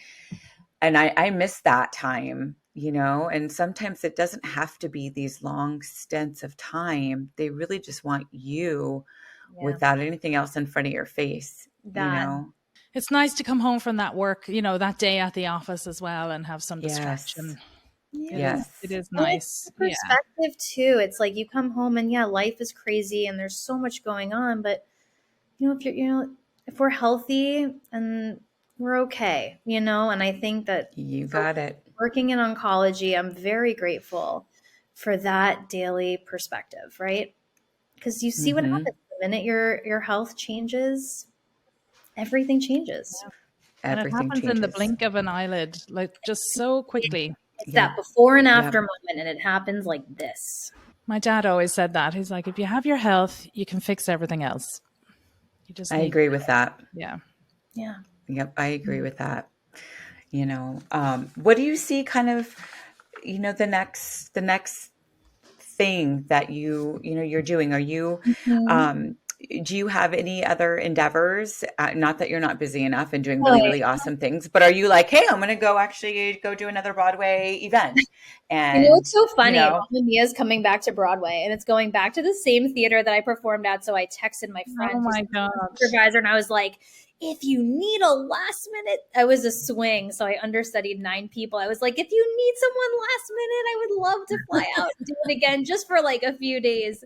And I miss that time. You know, and sometimes it doesn't have to be these long stints of time. They really just want you without anything else in front of your face. You know, it's nice to come home from that work, you know, that day at the office as well and have some distraction. Yes. It is nice. Perspective too. It's like you come home and life is crazy and there's so much going on, but you know, if we're healthy and we're okay, you know, and I think that you got it. Working in oncology, I'm very grateful for that daily perspective, right? Because you see what happens the minute your health changes, everything changes. And it happens in the blink of an eyelid, like just so quickly. It's that before and after moment, and it happens like this. My dad always said that. He's like, if you have your health, you can fix everything else. I agree with that. Yeah. Yeah. Yep, I agree with that. You know, what do you see kind of, you know, the next thing that you're doing? Are you, Mhm. do you have any other endeavors? Not that you're not busy enough and doing really, Right. really awesome things, but are you like, hey, I'm going to go do another Broadway event? You know, And, it's so funny. Mamma Mia's coming back to Broadway, and it's going back to the same theater that I performed at. So I texted my Oh friend who's my the gosh. supervisor, and I was like, if you need a last minute, I was a swing. So I understudied 9 people. I was like, if you need someone last minute, I would love to fly out and do it again just for like a few days.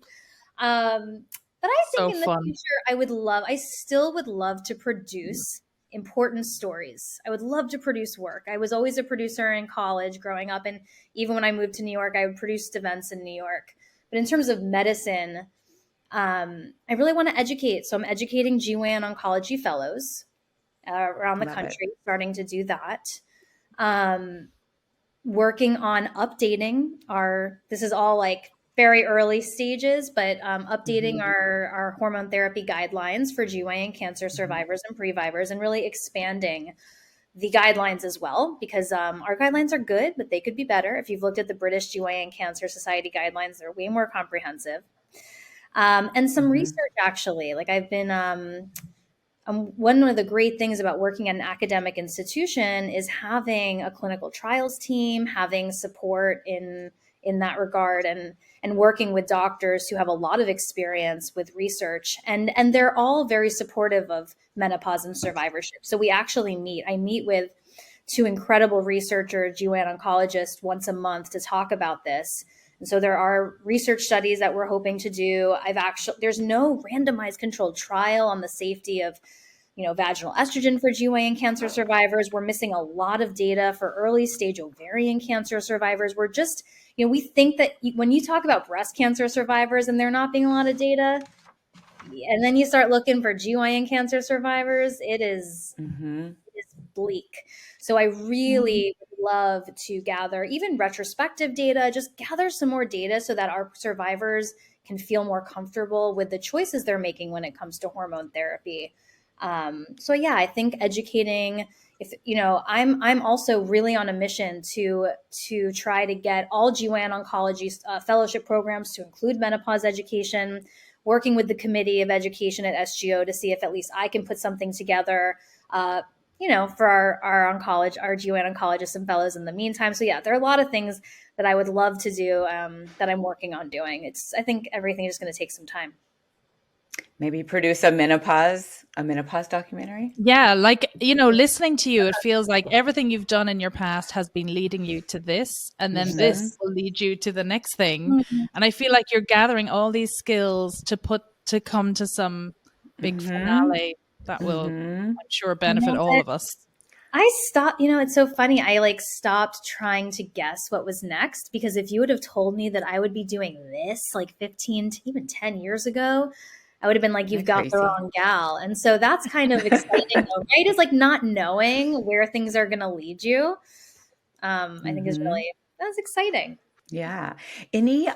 But I think So in the fun. future, I still would love to produce important stories. I would love to produce work. I was always a producer in college growing up. And even when I moved to New York, I produced events in New York. But in terms of medicine, I really want to educate. So I'm educating GYN oncology fellows around the love it. country, starting to do that. Um, Working on updating this is all like very early stages, but updating Mhm. our hormone therapy guidelines for GYN cancer Mhm. survivors and previvors, and really expanding the guidelines as well, because our guidelines are good, but they could be better. If you've looked at the British GYN Cancer Society guidelines, they're way more comprehensive. And some Mhm. research, actually. Like I've been one of the great things about working at an academic institution is having a clinical trials team, having support in that regard, and working with doctors who have a lot of experience with research, and they're all very supportive of menopause and survivorship. So I meet with 2 incredible researchers, GYN oncologists, once a month to talk about this. And so there are research studies that we're hoping to do. There's no randomized controlled trial on the safety of vaginal estrogen for GYN cancer survivors. We're missing a lot of data for early stage ovarian cancer survivors. We're just, we think that when you talk about breast cancer survivors and there not being a lot of data, and then you start looking for GYN cancer survivors, Mhm. it is bleak. So I Mhm. really would love to gather even retrospective data, just gather some more data so that our survivors can feel more comfortable with the choices they're making when it comes to hormone therapy. So yeah, I think educating. If I'm also really on a mission to try to get all GYN oncology fellowship programs to include menopause education. Working with the committee of education at SGO to see if at least I can put something together. Uh, for our GYN oncologists and fellows in the meantime. So yeah, there are a lot of things that I would love to do that I'm working on doing. I think everything is going to take some time. Maybe produce a menopause documentary. Yeah, like, listening to you, it feels like everything you've done in your past has been leading you to this, and then Mhm. this will lead you to the next thing. Mhm. And I feel like you're gathering all these skills to come to some big Mhm. finale that will, Mhm. I'm sure, I benefit know, all but of us. I stopped. It's so funny. I like stopped trying to guess what was next, because if you would have told me that I would be doing this like 15 to even 10 years ago, I would have been like, Isn't you've that got the crazy? wrong gal. And so that's kind of exciting, though, right? Is like not knowing where things are going to lead you. I think Mhm. that's exciting. Yeah. Any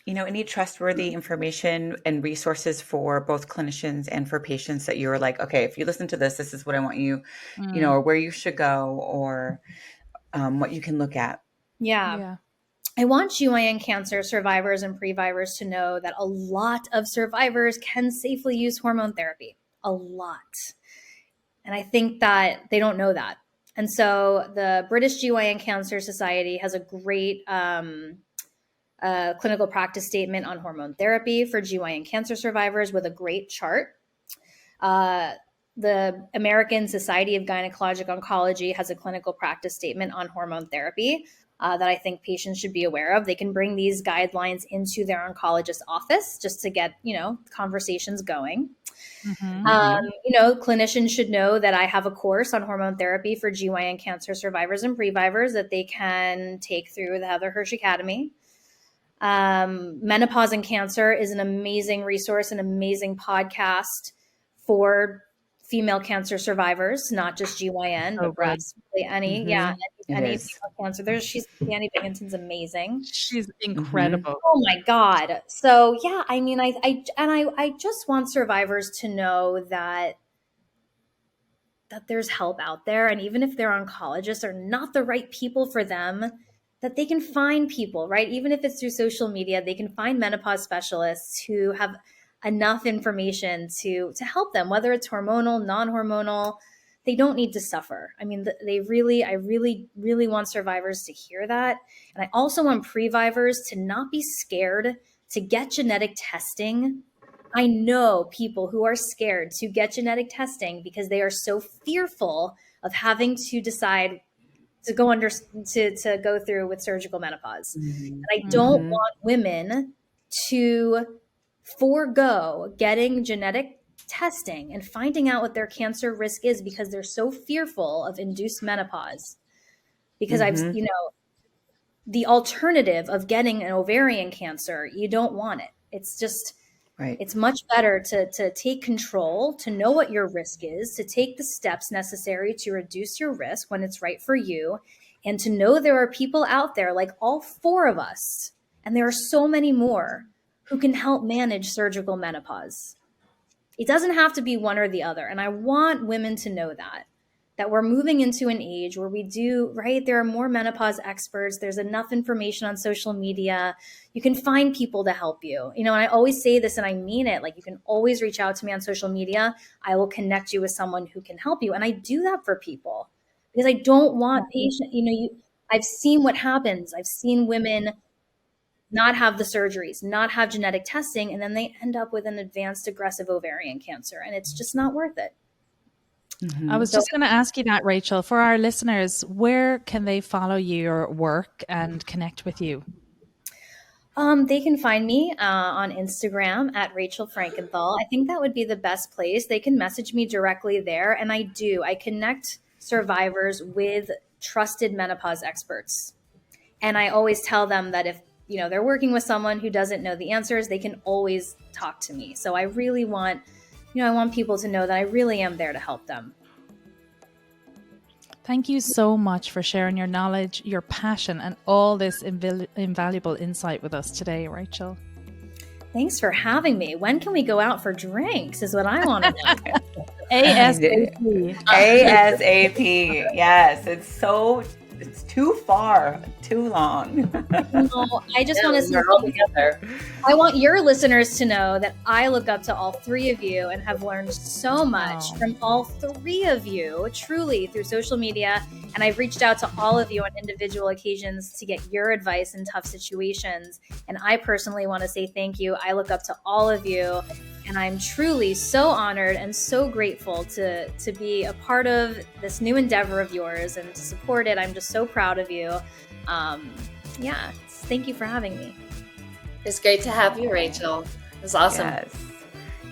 any trustworthy information and resources for both clinicians and for patients that you're like, okay, if you listen to this, this is what I want you, Mm, or where you should go, or what you can look at. Yeah. yeah. I want GYN cancer survivors and previvors to know that a lot of survivors can safely use hormone therapy. A lot. And I think that they don't know that. And so the British GYN Cancer Society has a great clinical practice statement on hormone therapy for GYN cancer survivors with a great chart. Uh, the American Society of Gynecologic Oncology has a clinical practice statement on hormone therapy that I think patients should be aware of. They can bring these guidelines into their oncologist office just to get, conversations going. Hmm. Mhm. Clinicians should know that I have a course on hormone therapy for GYN cancer survivors and previvors that they can take through the Heather Hirsch Academy. Menopause and Cancer is an amazing resource, an amazing podcast for female cancer survivors, not just GYN, So but good. breast, really Mhm. It any is. female cancer. Danny Binghamton's amazing. She's Mhm. incredible. Oh my God. So yeah, I mean, I just want survivors to know that there's help out there. And even if their oncologists are not the right people for them, that they can find people, right? Even if it's through social media, they can find menopause specialists who have enough information to help them, whether it's hormonal, non-hormonal. They don't need to suffer. I mean, I really want survivors to hear that. And I also want previvors to not be scared to get genetic testing. I know people who are scared to get genetic testing because they are so fearful of having to decide to go through with surgical menopause. And I don't want women to forego getting genetic testing and finding out what their cancer risk is because they're so fearful of induced menopause. Because the alternative of getting an ovarian cancer, you don't want it. It's just, it's much better to take control, to know what your risk is, to take the steps necessary to reduce your risk when it's right for you, and to know there are people out there like all four of us, and there are so many more, who can help manage surgical menopause. It doesn't have to be one or the other. And I want women to know that we're moving into an age where we do, right? There are more menopause experts. There's enough information on social media. You can find people to help you. And I always say this and I mean it, like you can always reach out to me on social media. I will connect you with someone who can help you. And I do that for people because I don't want patients, I've seen what happens. I've seen women not have the surgeries, not have genetic testing, and then they end up with an advanced aggressive ovarian cancer. And it's just not worth it. I was just going to ask you that, Rachel. For our listeners, where can they follow your work and connect with you? They can find me on Instagram at Rachel Frankenthal. I think that would be the best place. They can message me directly there. And I connect survivors with trusted menopause experts. And I always tell them that if they're working with someone who doesn't know the answers, they can always talk to me. So I really want I want people to know that I really am there to help them. Thank you so much for sharing your knowledge, your passion, and all this invaluable insight with us today, Rachel. Thanks for having me. When can we go out for drinks is what I want to know. ASAP. ASAP. Yes, it's too far, too long. No, I just want to say together. I want your listeners to know that I look up to all three of you and have learned so much from all three of you, truly, through social media. And I've reached out to all of you on individual occasions to get your advice in tough situations. And I personally want to say thank you. I look up to all of you. And I'm truly so honored and so grateful to be a part of this new endeavor of yours and to support it. I'm just so proud of you. Thank you for having me. It's great to have you, Rachel. It was awesome. Yes.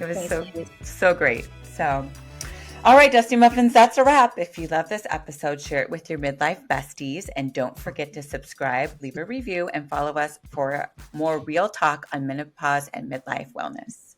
It was so great. So, all right, Dusty Muffins, that's a wrap. If you love this episode, share it with your midlife besties. And don't forget to subscribe, leave a review, and follow us for more real talk on menopause and midlife wellness.